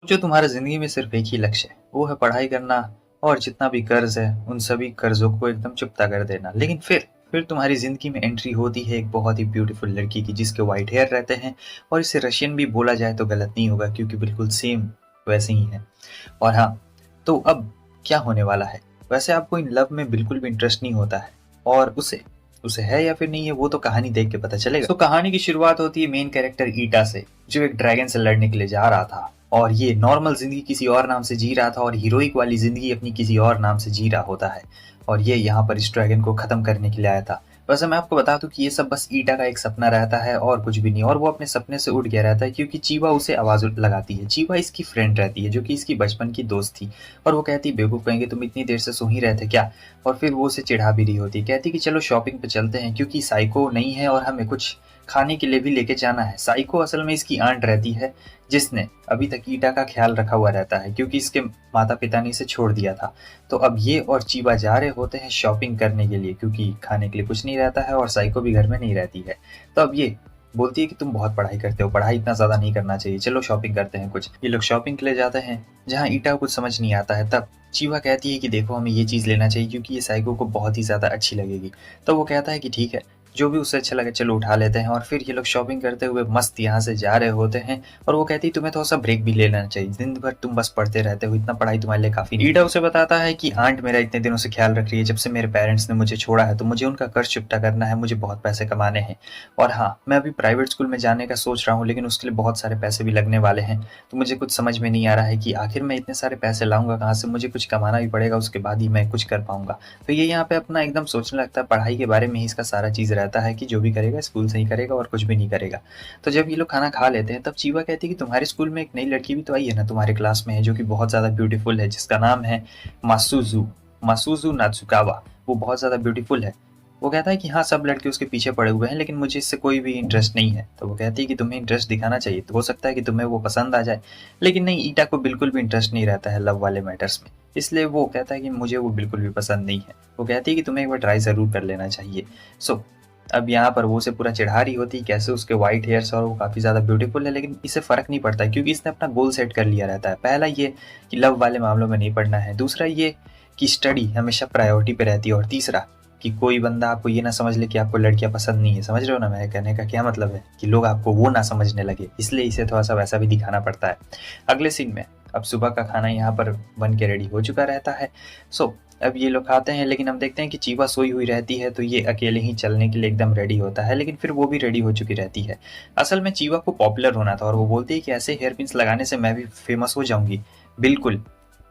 जो तुम्हारा ज़िंदगी में सिर्फ़ एक ही लक्ष्य है, वो है पढ़ाई करना और जितना भी कर्ज़ है, उन सभी कर्ज़ों को एकदम चुकता कर देना। लेकिन फिर तुम्हारी ज़िंदगी में एंट्री होती है एक बहुत ही ब्यूटीफुल लड़की की जिसके व्हाइट हेयर रहते हैं और इसे रशियन भी बोला जाए तो गलत नहीं होगा क्योंकि बिल्कुल सेम वैसे ही है। और हाँ, तो अब क्या होने वाला है? वैसे आपको इन लव में बिल्कुल भी इंटरेस्ट नहीं होता है और उसे उसे है या फिर नहीं है वो तो कहानी देख के पता चलेगा। तो कहानी की शुरुआत होती है मेन कैरेक्टर ईटा से, जो एक ड्रैगन से लड़ने के लिए जा रहा था और ये नॉर्मल जिंदगी किसी और नाम से जी रहा था और हीरोइक वाली जिंदगी अपनी किसी और नाम से जी रहा होता है और ये यहाँ पर इस ड्रैगन को खत्म करने के लिए आया था। वैसे मैं आपको बता दूं कि ये सब बस ईटा का एक सपना रहता है और कुछ भी नहीं, और वो अपने सपने से उठ गया रहता है क्योंकि चीवा उसे आवाज लगाती है। चीवा इसकी फ्रेंड रहती है जो कि इसकी बचपन की दोस्त थी और वो कहती बेवकूफ कहेंगे तुम इतनी देर से सो ही रहे थे क्या। और फिर वो उसे चिढ़ा भी रही होती, कहती कि चलो शॉपिंग पे चलते हैं क्योंकि साइको नहीं है और हमें कुछ खाने के लिए भी लेके जाना है। साइको असल में इसकी आंट रहती है जिसने अभी तक ईटा का ख्याल रखा हुआ रहता है क्योंकि इसके माता पिता ने इसे छोड़ दिया था। तो अब ये और चीवा जा रहे होते हैं शॉपिंग करने के लिए क्योंकि खाने के लिए कुछ नहीं रहता है और साइको भी घर में नहीं रहती है। तो अब ये बोलती है कि तुम बहुत पढ़ाई करते हो, पढ़ाई इतना ज्यादा नहीं करना चाहिए, चलो शॉपिंग करते हैं कुछ। ये लोग शॉपिंग के लिए जाते हैं जहाँ ईटा को कुछ समझ नहीं आता है। तब चीवा कहती है कि देखो हमें ये चीज लेना चाहिए क्योंकि ये साइको को बहुत ही ज्यादा अच्छी लगेगी। तो वो कहता है कि ठीक है, जो भी उससे अच्छा लगे चलो उठा लेते हैं। और फिर ये लोग शॉपिंग करते हुए मस्त यहाँ से जा रहे होते हैं और वो कहती है तुम्हें थोड़ा सा ब्रेक भी ले लेना चाहिए, दिन भर तुम बस पढ़ते रहते हो, इतना पढ़ाई तुम्हारे लिए काफी नहीं। ईटा उसे बताता है कि आंट मेरा इतने दिनों से ख्याल रख रही है, जब से मेरे पेरेंट्स ने मुझे छोड़ा है तो मुझे उनका कर्ज चुकता करना है, मुझे बहुत पैसे कमाने हैं। और हाँ, मैं अभी प्राइवेट स्कूल में जाने का सोच रहा हूँ लेकिन उसके लिए बहुत सारे पैसे भी लगने वाले हैं। तो मुझे कुछ समझ में नहीं आ रहा है कि आखिर मैं इतने सारे पैसे लाऊंगा कहाँ से, मुझे कुछ कमाना भी पड़ेगा उसके बाद ही मैं कुछ कर पाऊंगा। तो ये यहाँ पे अपना एकदम सोचने लगता है, पढ़ाई के बारे में ही इसका सारा चीज़ रहता है कि जो भी करेगा स्कूल से ही करेगा और कुछ भी नहीं करेगा। तो जब ये लोग खाना खा लेते हैं तब चीवा कहती है कि तुम्हारे स्कूल में एक नई लड़की भी तो आई है ना, तुम्हारे क्लास में है, जो कि बहुत ज़्यादा ब्यूटीफुल है, जिसका नाम है मासुजू मासुजू नात्सुकावा। वो बहुत ज़्यादा ब्यूटीफुल है। वो कहता है कि हाँ सब लड़के उसके पीछे पड़े हुए हैं लेकिन मुझे इससे कोई भी इंटरेस्ट नहीं है। तो वो कहती है कि तुम्हें इंटरेस्ट दिखाना चाहिए, तो हो सकता है कि तुम्हें वो पसंद आ जाए। लेकिन नहीं, ईटा को बिल्कुल भी इंटरेस्ट नहीं रहता है लव वाले मैटर्स में, इसलिए वो कहता है कि मुझे वो बिल्कुल भी पसंद नहीं है। वो कहती है कि तुम्हें एक बार ट्राई ज़रूर कर लेना चाहिए। सो अब यहाँ पर वो उसे पूरा चिढ़ा रही होती कैसे उसके व्हाइट हेयर्स और वो काफ़ी ज़्यादा ब्यूटीफुल है, लेकिन इसे फ़र्क नहीं पड़ता है क्योंकि इसने अपना गोल सेट कर लिया रहता है। पहला ये कि लव वाले मामलों में नहीं पड़ना है, दूसरा ये कि स्टडी हमेशा प्रायोरिटी पे रहती है, और तीसरा कि कोई बंदा आपको ये ना समझ ले कि आपको लड़कियां पसंद नहीं है। समझ रहे हो ना मेरे कहने का क्या मतलब है, कि लोग आपको वो ना समझने लगे, इसलिए इसे थोड़ा सा वैसा भी दिखाना पड़ता है। अगले सीन में अब सुबह का खाना यहाँ पर बन के रेडी हो चुका रहता है। सो अब ये लोग खाते हैं लेकिन हम देखते हैं कि चीवा सोई हुई रहती है तो ये अकेले ही चलने के लिए एकदम रेडी होता है, लेकिन फिर वो भी रेडी हो चुकी रहती है। असल में चीवा को पॉपुलर होना था और वो बोलती है कि ऐसे हेयर पिन्स लगाने से मैं भी फेमस हो जाऊंगी, बिल्कुल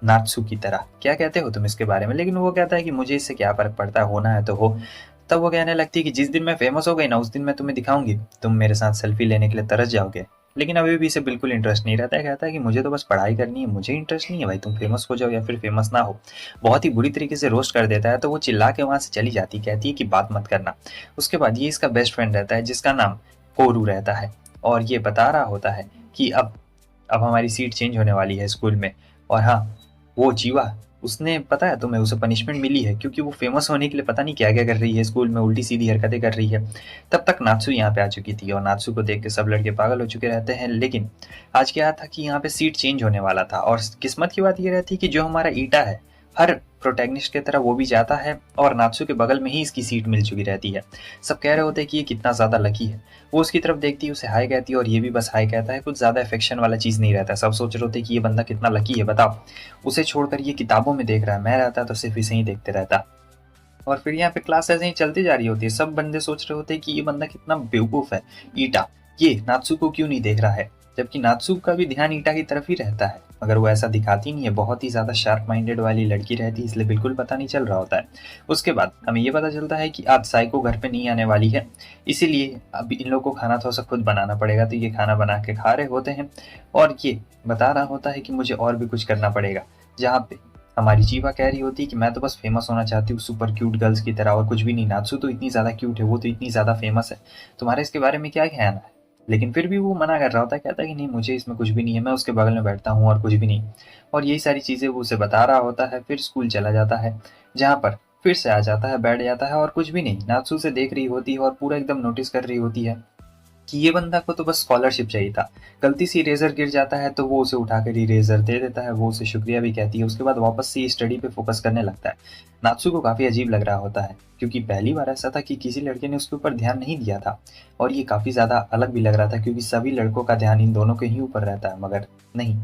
नात्सू की तरह। क्या कहते हो तुम इसके बारे में? लेकिन वो कहता है कि मुझे इससे क्या फर्क पड़ता है, होना है तो हो। तब वो कहने लगती है कि जिस दिन मैं फेमस हो गई ना उस दिन मैं तुम्हें दिखाऊंगी, तुम मेरे साथ सेल्फी लेने के लिए तरस जाओगे। लेकिन अभी भी इसे बिल्कुल इंटरेस्ट नहीं रहता है, कहता है कि मुझे तो बस पढ़ाई करनी है, मुझे इंटरेस्ट नहीं है भाई, तुम फेमस हो जाओ या फिर फेमस ना हो। बहुत ही बुरी तरीके से रोस्ट कर देता है तो वो चिल्ला के वहां से चली जाती, कहती है कि बात मत करना। उसके बाद ये इसका बेस्ट फ्रेंड रहता है जिसका नाम कोरू रहता है और ये बता रहा होता है कि अब हमारी सीट चेंज होने वाली है स्कूल में। और हाँ, वो जीवा, उसने पता है तुम्हें, उसे पनिशमेंट मिली है क्योंकि वो फेमस होने के लिए पता नहीं क्या क्या कर रही है, स्कूल में उल्टी सीधी हरकतें कर रही है। तब तक नात्सू यहाँ पे आ चुकी थी और नात्सू को देख के सब लड़के पागल हो चुके रहते हैं। लेकिन आज क्या था कि यहाँ पे सीट चेंज होने वाला था और किस्मत की बात ये रहती है कि जो हमारा ईटा है हर प्रोटैगनिस्ट की तरह वो भी जाता है और नात्सू के बगल में ही इसकी सीट मिल चुकी रहती है। सब कह रहे होते हैं कि ये कितना ज्यादा लकी है। वो उसकी तरफ देखती है, उसे हाय कहती है और ये भी बस हाय कहता है, कुछ ज्यादा अफेक्शन वाला चीज नहीं रहता। सब सोच रहे होते हैं कि ये बंदा कितना लकी है, बताओ उसे छोड़कर ये किताबों में देख रहा है, मैं रहता तो सिर्फ इसे ही देखते रहता। और फिर यहाँ पे क्लास ऐसे ही चलती जा रही होती है, सब बंदे सोच रहे होते हैं कि ये बंदा कितना बेवकूफ है, ईटा ये नात्सू को क्यों नहीं देख रहा है, जबकि नात्सू का भी ध्यान ईटा की तरफ ही रहता है, मगर वो ऐसा दिखाती नहीं है, बहुत ही ज्यादा शार्प माइंडेड वाली लड़की रहती है इसलिए बिल्कुल पता नहीं चल रहा होता है। उसके बाद हमें ये पता चलता है कि आज साइको घर पे नहीं आने वाली है, इसीलिए अब इन लोगों को खाना थोड़ा सा खुद बनाना पड़ेगा। तो ये खाना बना के खा रहे होते हैं और ये बता रहा होता है कि मुझे और भी कुछ करना पड़ेगा, जहाँ पे हमारी जीवा कह रही होती है कि मैं तो बस फेमस होना चाहती हूँ सुपर क्यूट गर्ल्स की तरह और कुछ भी नहीं, नात्सू तो इतनी ज्यादा क्यूट है, वो तो इतनी ज्यादा फेमस है, तुम्हारे इसके बारे में क्या कहना है। लेकिन फिर भी वो मना कर रहा होता है, कहता है कि नहीं मुझे इसमें कुछ भी नहीं है, मैं उसके बगल में बैठता हूँ और कुछ भी नहीं। और यही सारी चीजें वो उसे बता रहा होता है। फिर स्कूल चला जाता है जहाँ पर फिर से आ जाता है, बैठ जाता है और कुछ भी नहीं, नात्सू से देख रही होती है और पूरा एकदम नोटिस कर रही होती है कि ये बंदा को तो बस स्कॉलरशिप चाहिए था। गलती से इरेज़र गिर जाता है तो वो उसे उठाकर इरेज़र दे देता है, वो उसे शुक्रिया भी कहती है, उसके बाद वापस से स्टडी पे फ़ोकस करने लगता है। नात्सु को काफ़ी अजीब लग रहा होता है, क्योंकि पहली बार ऐसा था कि किसी लड़के ने उसके ऊपर ध्यान नहीं दिया था, और ये काफ़ी ज़्यादा अलग भी लग रहा था क्योंकि सभी लड़कों का ध्यान इन दोनों के ही ऊपर रहता है, मगर नहीं,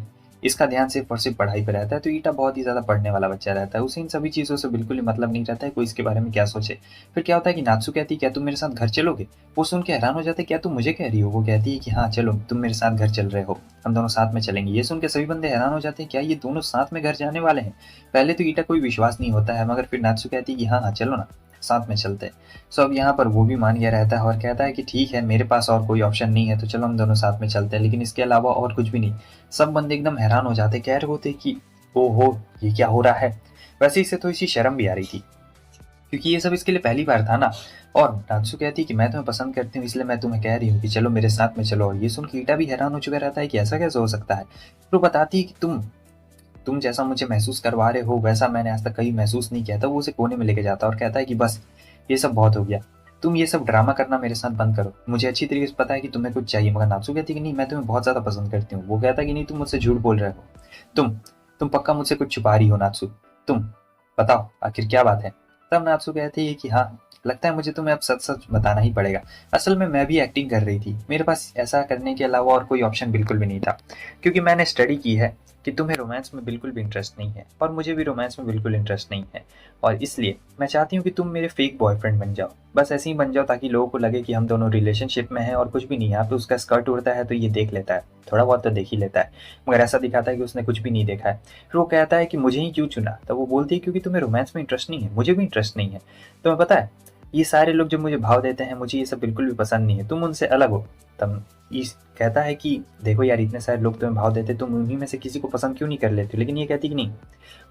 इसका ध्यान सिर्फ़ और सिर्फ़ पढ़ाई पे रहता है। तो ईटा बहुत ही ज़्यादा पढ़ने वाला बच्चा रहता है, उसे इन सभी चीज़ों से बिल्कुल ही मतलब नहीं रहता है, कोई इसके बारे में क्या सोचे। फिर क्या होता है कि नात्सु कहती है, "क्या तुम मेरे साथ घर चलोगे?" वो सुन के हैरान हो जाते हैं, "क्या तुम मुझे कह रही हो?" वो कहती है कि हाँ, चलो तुम मेरे साथ घर चल रहे हो, हम दोनों साथ में चलेंगे। ये सुन के सभी बंदे हैरान हो जाते हैं, क्या ये दोनों साथ में घर जाने वाले हैं? पहले तो ईटा को भी विश्वास नहीं होता है, मगर फिर नात्सु कहती है कि हाँ, हाँ, चलो ना, साथ में चलते हैं। सो अब यहाँ पर वो भी मान गया रहता है और कहता है कि ठीक है, मेरे पास और कोई ऑप्शन नहीं है, तो चलो हम दोनों साथ में चलते हैं, लेकिन इसके अलावा और कुछ भी नहीं। सब बंदे एकदम हैरान हो जाते, कह रहे होते कि ओहो! ये क्या हो रहा है? वैसे इसे थोड़ी-सी शर्म भी आ रही थी, क्योंकि ये सब इसके लिए पहली बार था ना। और नात्सु कहती है कि मैं तुम्हें पसंद करती हूँ, इसलिए मैं तुम्हें कह रही हूँ कि चलो मेरे साथ में चलो। और ये सुन के ईटा भी हैरान हो चुका रहता है कि ऐसा कैसे हो सकता है? फिर वो बताती है कि तुम जैसा मुझे महसूस करवा रहे हो वैसा मैंने आज तक कभी महसूस नहीं किया था। वो उसे कोने में लेके जाता है और कहता है कि बस ये सब बहुत हो गया, तुम ये सब ड्रामा करना मेरे साथ बंद करो, मुझे अच्छी तरीके से पता है कि तुम्हें कुछ चाहिए। मगर नात्सु कहती है कि नहीं, मैं तुम्हें बहुत ज़्यादा पसंद करती हूँ। वो कहता है कि नहीं, तुम मुझसे झूठ बोल रहे हो, तुम तुम पक्का मुझसे कुछ छुपा रही हो नात्सु, तुम बताओ आखिर क्या बात है। तब नात्सु कहती है कि हाँ, लगता है मुझे तुम्हें अब सच सच बताना ही पड़ेगा। असल में मैं भी एक्टिंग कर रही थी, मेरे पास ऐसा करने के अलावा और कोई ऑप्शन बिल्कुल भी नहीं था, क्योंकि मैंने स्टडी की है कि तुम्हें रोमांस में बिल्कुल भी इंटरेस्ट नहीं है और मुझे भी रोमांस में बिल्कुल इंटरेस्ट नहीं है, और इसलिए मैं चाहती हूँ कि तुम मेरे फेक बॉयफ्रेंड बन जाओ। बस ऐसे ही बन जाओ ताकि लोगों को लगे कि हम दोनों रिलेशनशिप में हैं और कुछ भी नहीं। यहाँ पे उसका स्कर्ट उड़ता है तो ये देख लेता है, थोड़ा बहुत तो देख ही लेता है, मगर ऐसा दिखाता है कि उसने कुछ भी नहीं देखा है। फिर वो कहता है कि मुझे ही क्यों चुना? तब वो बोलती है क्योंकि तुम्हें रोमांस में इंटरेस्ट नहीं है, मुझे भी इंटरेस्ट नहीं है। तुम्हें पता है, ये सारे लोग जब मुझे भाव देते हैं, मुझे ये सब बिल्कुल भी पसंद नहीं है, तुम उनसे अलग हो। तब इस कहता है कि देखो यार, इतने सारे लोग तुम्हें भाव देते, तुम उन्हीं में से किसी को पसंद क्यों नहीं कर लेते? लेकिन ये कहती कि नहीं,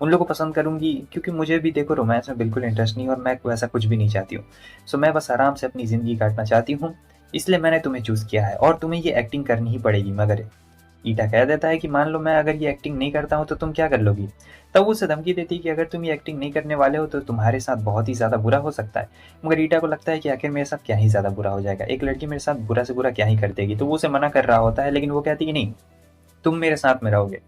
उन लोगों को पसंद करूंगी क्योंकि मुझे भी देखो रोमांस में बिल्कुल इंटरेस्ट नहीं और मैं वैसा कुछ भी नहीं चाहती हूँ। सो मैं बस आराम से अपनी ज़िंदगी काटना चाहती हूँ, इसलिए मैंने तुम्हें चूज़ किया है और तुम्हें ये एक्टिंग करनी ही पड़ेगी। मगर ईटा कह देता है कि मान लो मैं अगर ये एक्टिंग नहीं करता हूँ तो तुम क्या कर लोगी? तब वो उसे धमकी देती है कि अगर तुम ये एक्टिंग नहीं करने वाले हो तो तुम्हारे साथ बहुत ही ज़्यादा बुरा हो सकता है। मगर ईटा को लगता है कि आखिर मेरे साथ क्या ही ज़्यादा बुरा हो जाएगा, एक लड़की मेरे साथ बुरा से बुरा क्या ही कर देगी। तो वो उसे मना कर रहा होता है, लेकिन वो कहती है कि नहीं, तुम मेरे साथ में रहोगे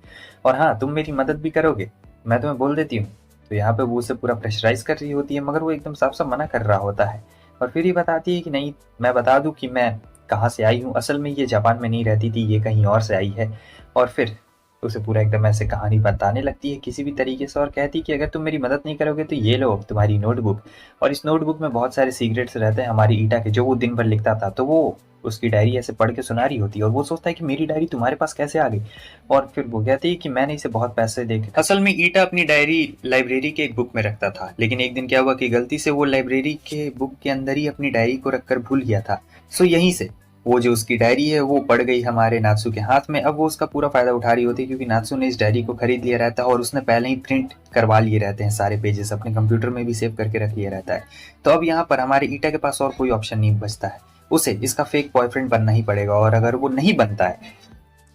और हाँ, तुम मेरी मदद भी करोगे, मैं तुम्हें बोल देती हूँ। तो यहाँ पे वो उसे पूरा प्रेशराइज कर रही होती है, मगर वो एकदम साफ साफ मना कर रहा होता है। और फिर ये बताती है कि नहीं, मैं बता दूं कि मैं कहाँ से आई हूँ, असल में ये जापान में नहीं रहती थी, ये कहीं और से आई है। और फिर उसे पूरा एकदम ऐसे कहानी बताने लगती है किसी भी तरीके से, और कहती है कि अगर तुम मेरी मदद नहीं करोगे तो ये लो तुम्हारी नोटबुक। और इस नोटबुक में बहुत सारे सीक्रेट्स रहते हैं हमारी ईटा के, जो वो दिन भर लिखता था। तो वो उसकी डायरी ऐसे पढ़ के सुना रही होती है और वो सोचता है कि मेरी डायरी तुम्हारे पास कैसे आ गई। और फिर वो कहती है कि मैंने इसे बहुत पैसे दे के, असल में ईटा अपनी डायरी लाइब्रेरी के एक बुक में रखता था, लेकिन एक दिन क्या हुआ कि गलती से वो लाइब्रेरी के बुक के अंदर ही अपनी डायरी को रखकर भूल गया था। सो यहीं से वो जो उसकी डायरी है वो पड़ गई हमारे नात्सु के हाथ में। अब वो उसका पूरा फायदा उठा रही होती है, क्योंकि नात्सु ने इस डायरी को खरीद लिया रहता है और उसने पहले ही प्रिंट करवा लिए रहते हैं सारे पेजेस, अपने कंप्यूटर में भी सेव करके रख लिया रहता है। तो अब यहाँ पर हमारे ईटा के पास और कोई ऑप्शन नहीं बचता है, उसे इसका फेक बॉयफ्रेंड बनना ही पड़ेगा। और अगर वो नहीं बनता है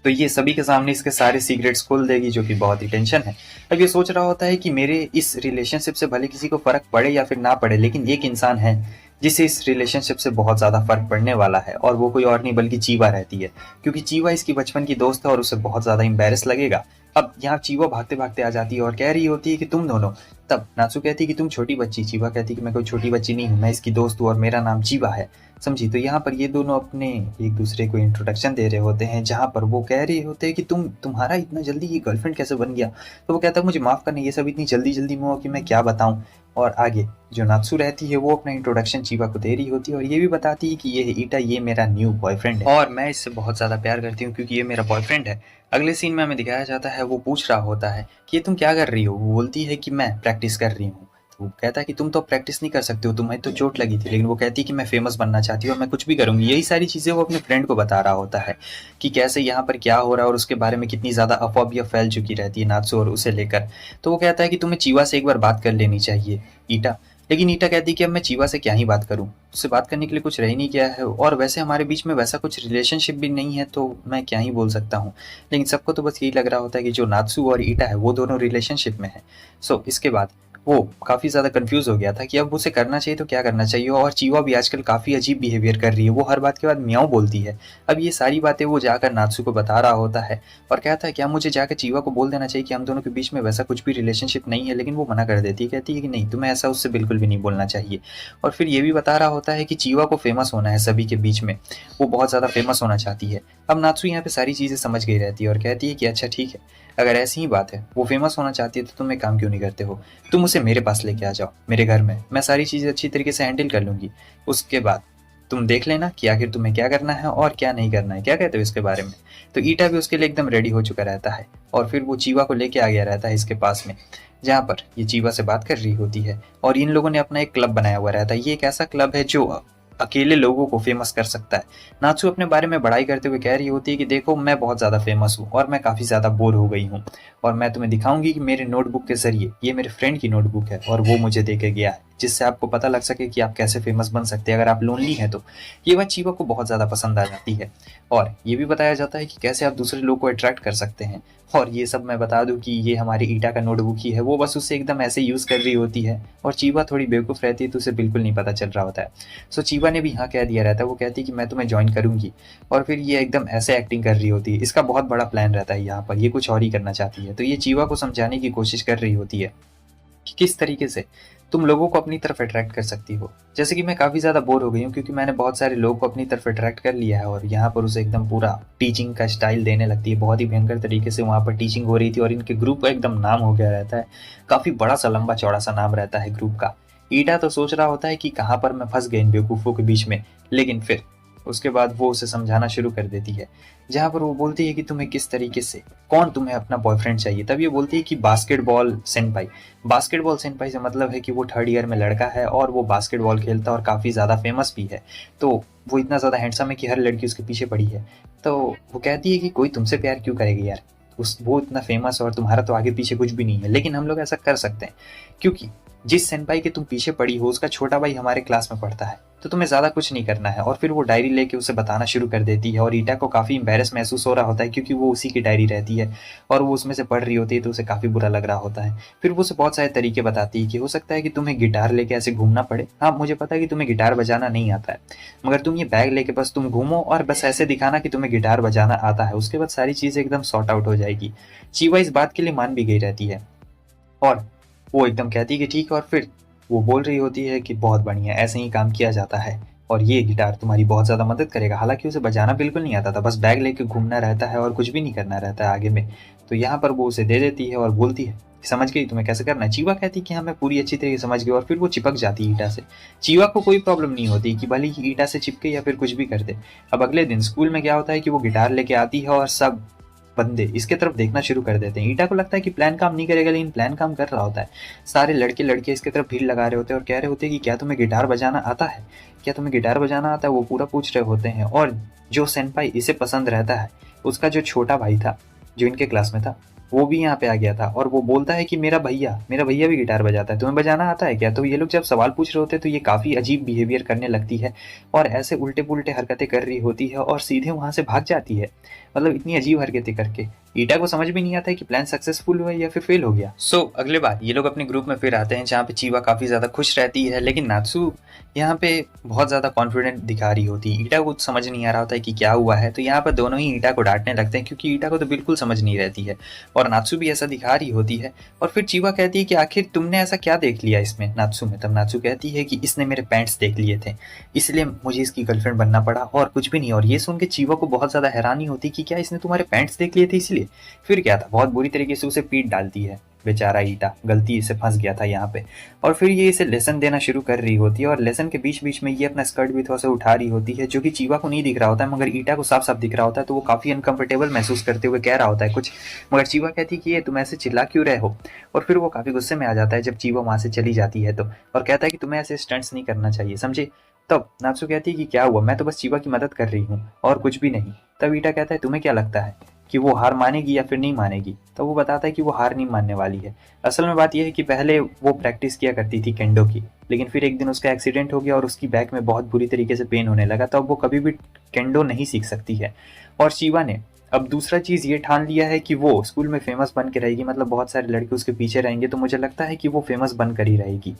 तो ये सभी के सामने इसके सारे सीक्रेट्स खोल देगी, जो कि बहुत ही टेंशन है। अब ये सोच रहा होता है कि मेरे इस रिलेशनशिप से भले किसी को फर्क पड़े या फिर ना पड़े, लेकिन एक इंसान है जिसे इस रिलेशनशिप से बहुत ज़्यादा फर्क पड़ने वाला है, और वो कोई और नहीं बल्कि चीवा रहती है, क्योंकि चीवा इसकी बचपन की दोस्त है और उसे बहुत ज़्यादा एम्बेरस लगेगा। अब यहाँ चीवा भागते भागते आ जाती है और कह रही होती है कि तुम दोनों, तब नात्सु कहती है कि तुम छोटी बच्ची, चीवा कहती है कि मैं कोई छोटी बच्ची नहीं हूँ, मैं इसकी दोस्त हूँ और मेरा नाम चीवा है, समझी। तो यहाँ पर ये दोनों अपने एक दूसरे को इंट्रोडक्शन दे रहे होते हैं, जहाँ पर वो कह रहे होते हैं कि तुम्हारा इतना जल्दी ये गर्लफ्रेंड कैसे बन गया? तो वो कहता है मुझे माफ़ करना, ये सब इतनी जल्दी जल्दी में हो कि मैं क्या बताऊँ। और आगे जो नात्सु रहती है वो अपना इंट्रोडक्शन चीवा को दे रही होती है और ये भी बताती है कि ये है ईटा, ये मेरा न्यू बॉयफ्रेंड है और मैं इससे बहुत ज़्यादा प्यार करती हूँ क्योंकि ये मेरा बॉयफ्रेंड है। अगले सीन में हमें दिखाया जाता है, वो पूछ रहा होता है कि ये तुम क्या कर रही हो? वो बोलती है कि मैं प्रैक्टिस कर रही हूँ। तो वो कहता है कि तुम तो प्रैक्टिस नहीं कर सकते हो, तुम्हें तो चोट लगी थी। लेकिन वो कहती है कि मैं फेमस बनना चाहती हूँ और मैं कुछ भी करूंगी। यही सारी चीज़ें वो अपने फ्रेंड को बता रहा होता है कि कैसे यहाँ पर क्या हो रहा है और उसके बारे में कितनी ज़्यादा अफवाह भी फैल चुकी रहती है नात्सु और उसे लेकर। तो वो कहता है कि तुम्हें चीवा से एक बार बात कर लेनी चाहिए ईटा। लेकिन ईटा कहती है कि अब मैं चीवा से क्या ही बात करूं, उससे बात करने के लिए कुछ रह ही नहीं गया है, और वैसे हमारे बीच में वैसा कुछ रिलेशनशिप भी नहीं है, तो मैं क्या ही बोल सकता हूँ। लेकिन सबको तो बस यही लग रहा होता है कि जो नात्सु और ईटा है वो दोनों रिलेशनशिप में है। सो इसके बाद वो काफ़ी ज़्यादा कंफ्यूज हो गया था कि अब उसे करना चाहिए तो क्या करना चाहिए। और चीवा भी आजकल काफ़ी अजीब बिहेवियर कर रही है, वो हर बात के बाद म्याऊं बोलती है। अब ये सारी बातें वो जाकर नात्सू को बता रहा होता है और कहता है क्या मुझे जाकर चीवा को बोल देना चाहिए कि हम दोनों के बीच में वैसा कुछ भी रिलेशनशिप नहीं है, लेकिन वो मना कर देती है, कहती है कि नहीं, तुम्हें ऐसा उससे बिल्कुल भी नहीं बोलना चाहिए। और फिर ये भी बता रहा होता है कि चीवा को फेमस होना है सभी के बीच में, वो बहुत ज़्यादा फेमस होना चाहती है। अब नात्सू यहाँ पे सारी चीज़ें समझ गई रहती है और कहती है कि अच्छा ठीक है, अगर ऐसी ही बात है, वो फेमस होना चाहती है तो तुम एक काम क्यों नहीं करते हो, तुम उसे मेरे पास लेके आ जाओ, मेरे घर में, मैं सारी चीज़ें अच्छी तरीके से हैंडल कर लूँगी। उसके बाद तुम देख लेना कि आखिर तुम्हें क्या करना है और क्या नहीं करना है, क्या कहते हो इसके बारे में। तो ईटा भी उसके लिए एकदम रेडी हो चुका रहता है और फिर वो चीवा को लेके आ गया रहता है इसके पास में, जहाँ पर ये चीवा से बात कर रही होती है। और इन लोगों ने अपना एक क्लब बनाया हुआ रहता है, ये एक ऐसा क्लब है जो अकेले लोगों को फेमस कर सकता है। नात्सू अपने बारे में बड़ाई करते हुए कह रही होती है कि देखो मैं बहुत ज़्यादा फेमस हूँ और मैं काफ़ी ज़्यादा बोर हो गई हूँ, और मैं तुम्हें दिखाऊंगी कि मेरे नोटबुक के जरिए, ये मेरे फ्रेंड की नोटबुक है और वो मुझे दे के गया है, जिससे आपको पता लग सके कि आप कैसे फेमस बन सकते हैं अगर आप लोनली हैं तो। ये बात चीवा को बहुत ज़्यादा पसंद आ जाती है और ये भी बताया जाता है कि कैसे आप दूसरे लोग को अट्रैक्ट कर सकते हैं। और ये सब मैं बता दूं कि ये हमारी ईटा का नोटबुक ही है, वो बस उसे एकदम ऐसे यूज़ कर रही होती है और चीवा थोड़ी बेवकूफ़ रहती है तो उसे बिल्कुल नहीं पता चल रहा होता है। सो चीवा ने भी हाँ कह दिया रहता है, वो कहती है कि मैं तुम्हें ज्वाइन करूंगी। और फिर ये एकदम ऐसे एक्टिंग कर रही होती है, इसका बहुत बड़ा प्लान रहता है यहाँ पर, ये कुछ और ही करना चाहती है। तो ये चीवा को समझाने की कोशिश कर रही होती है कि किस तरीके से तुम लोगों को अपनी तरफ अट्रैक्ट कर सकती हो। जैसे कि मैं काफ़ी ज़्यादा बोर हो गई हूँ क्योंकि मैंने बहुत सारे लोगों को अपनी तरफ अट्रैक्ट कर लिया है, और यहाँ पर उसे एकदम पूरा टीचिंग का स्टाइल देने लगती है। बहुत ही भयंकर तरीके से वहाँ पर टीचिंग हो रही थी और इनके ग्रुप का एकदम नाम हो गया रहता है, काफ़ी बड़ा सा लंबा चौड़ा सा नाम रहता है ग्रुप का। ईटा तो सोच रहा होता है कि कहाँ पर मैं फंस गई इन बेवकूफ़ों के बीच में, लेकिन फिर उसके बाद वो उसे समझाना शुरू कर देती है, जहाँ पर वो बोलती है कि तुम्हें किस तरीके से, कौन तुम्हें अपना बॉयफ्रेंड चाहिए। तब ये बोलती है कि बास्केटबॉल सेनपाई। बास्केटबॉल सेनपाई से मतलब है कि वो थर्ड ईयर में लड़का है और वो बास्केटबॉल खेलता है और काफ़ी ज़्यादा फेमस भी है। तो वो इतना ज़्यादा हैंडसम है कि हर लड़की उसके पीछे पड़ी है। तो वो कहती है कि कोई तुमसे प्यार क्यों करेगी यार, उस वो इतना फेमस और तुम्हारा तो आगे पीछे कुछ भी नहीं है, लेकिन हम लोग ऐसा कर सकते हैं क्योंकि जिस सेनपाई के तुम पीछे पड़ी हो उसका छोटा भाई हमारे क्लास में पढ़ता है, तो तुम्हें ज़्यादा कुछ नहीं करना है। और फिर वो डायरी लेके उसे बताना शुरू कर देती है और ईटा को काफ़ी एम्बेरस महसूस हो रहा होता है क्योंकि वो उसी की डायरी रहती है और वो उसमें से पढ़ रही होती है, तो उसे काफ़ी बुरा लग रहा होता है। फिर वो उसे बहुत सारे तरीके बताती है कि हो सकता है कि तुम्हें गिटार लेके ऐसे घूमना पड़े। हाँ मुझे पता है कि तुम्हें गिटार बजाना नहीं आता है, मगर तुम ये बैग लेके बस तुम घूमो और बस ऐसे दिखाना कि तुम्हें गिटार बजाना आता है, उसके बाद सारी चीज़ें एकदम सॉर्ट आउट हो जाएगी। चीवा इस बात के लिए मान भी गई रहती है और वो एकदम कहती है कि ठीक है। और फिर वो बोल रही होती है कि बहुत बढ़िया, ऐसे ही काम किया जाता है और ये गिटार तुम्हारी बहुत ज़्यादा मदद करेगा। हालांकि उसे बजाना बिल्कुल नहीं आता था, बस बैग लेके घूमना रहता है और कुछ भी नहीं करना रहता है आगे में। तो यहाँ पर वो उसे दे देती है और बोलती है समझ गई तुम्हें कैसे करना है। चीवा कहती कि हाँ मैं पूरी अच्छी तरीके से समझ गई और फिर वो चिपक जाती है ईटा से। चीवा को कोई प्रॉब्लम नहीं होती कि भले ही ईटा से चिपके या फिर कुछ भी कर दे। अब अगले दिन स्कूल में क्या होता है कि वो गिटार लेके आती है और सब बंदे इसके तरफ देखना शुरू कर देते हैं। ईटा को लगता है कि प्लान काम नहीं करेगा, लेकिन प्लान काम कर रहा होता है। सारे लड़के लड़के इसके तरफ भीड़ लगा रहे होते हैं और कह रहे होते हैं कि क्या तुम्हें गिटार बजाना आता है, क्या तुम्हें गिटार बजाना आता है, वो पूरा पूछ रहे होते हैं। और जो सेनपाई इसे पसंद रहता है, उसका जो छोटा भाई था जो इनके क्लास में था, वो भी यहाँ पे आ गया था और वो बोलता है कि मेरा भैया भी गिटार बजाता है, तुम्हें बजाना आता है क्या। तो ये लोग जब सवाल पूछ रहे होते हैं तो ये काफ़ी अजीब बिहेवियर करने लगती है और ऐसे उल्टे पुल्टे हरकतें कर रही होती है और सीधे वहाँ से भाग जाती है। मतलब इतनी अजीब हरकतें करके ईटा को समझ भी नहीं आता है कि प्लान सक्सेसफुल हुआ या फिर फेल हो गया। अगले बार ये लोग अपने ग्रुप में फिर आते हैं जहाँ पे चीवा काफ़ी ज़्यादा खुश रहती है, लेकिन नात्सू यहाँ पे बहुत ज़्यादा कॉन्फिडेंट दिखा रही होती है। ईटा को समझ नहीं आ रहा होता है कि क्या हुआ है, तो यहाँ पर दोनों ही ईटा को डांटने लगते हैं क्योंकि ईटा को तो बिल्कुल समझ नहीं रहती है और नात्सू भी ऐसा दिखा रही होती है। और फिर चीवा कहती है कि आखिर तुमने ऐसा क्या देख लिया इसमें नात्सू में। तब नात्सू कहती है कि इसने मेरे पैंट्स देख लिए थे, इसलिए मुझे इसकी गर्लफ्रेंड बनना पड़ा और कुछ भी नहीं। और ये सुन के चीवा को बहुत ज़्यादा हैरानी होती कि क्या इसने तुम्हारे पैंट्स देख लिए थे इसलिए। फिर क्या था, बहुत बुरी तरीके से उसे पीट डालती है। बेचारा ईटा गलती से फंस गया था यहाँ पे। और फिर ये इसे लेसन देना शुरू कर रही होती है और लेसन के बीच बीच में ये अपना स्कर्ट भी थोड़ा सा उठा रही होती है, जो कि चीवा को नहीं दिख रहा होता है मगर ईटा को साफ साफ दिख रहा होता है। तो वो काफ़ी अनकंफर्टेबल महसूस करते हुए कह रहा होता है कुछ, मगर चीवा कहती है कि ये तुम ऐसे चिल्ला क्यों रहे हो। और फिर वो काफ़ी गुस्से में आ जाता है जब चीवा वहाँ से चली जाती है तो, और कहता है कि तुम्हें ऐसे स्टंट्स नहीं करना चाहिए, समझे। तब नात्सू कहती है कि क्या हुआ, मैं तो बस चीवा की मदद कर रही हूँ और कुछ भी नहीं। तब ईटा कहता है तुम्हें क्या लगता है कि वो हार मानेगी या फिर नहीं मानेगी। तो वो बताता है कि वो हार नहीं मानने वाली है। असल में बात यह है कि पहले वो प्रैक्टिस किया करती थी केंडो की, लेकिन फिर एक दिन उसका एक्सीडेंट हो गया और उसकी बैक में बहुत बुरी तरीके से पेन होने लगा, तो अब वो कभी भी केंडो नहीं सीख सकती है। और चीवा ने अब दूसरा चीज़ ये ठान लिया है कि वो स्कूल में फेमस बन के रहेगी, मतलब बहुत सारे लड़के उसके पीछे रहेंगे, तो मुझे लगता है कि वो फेमस बन कर ही रहेगी।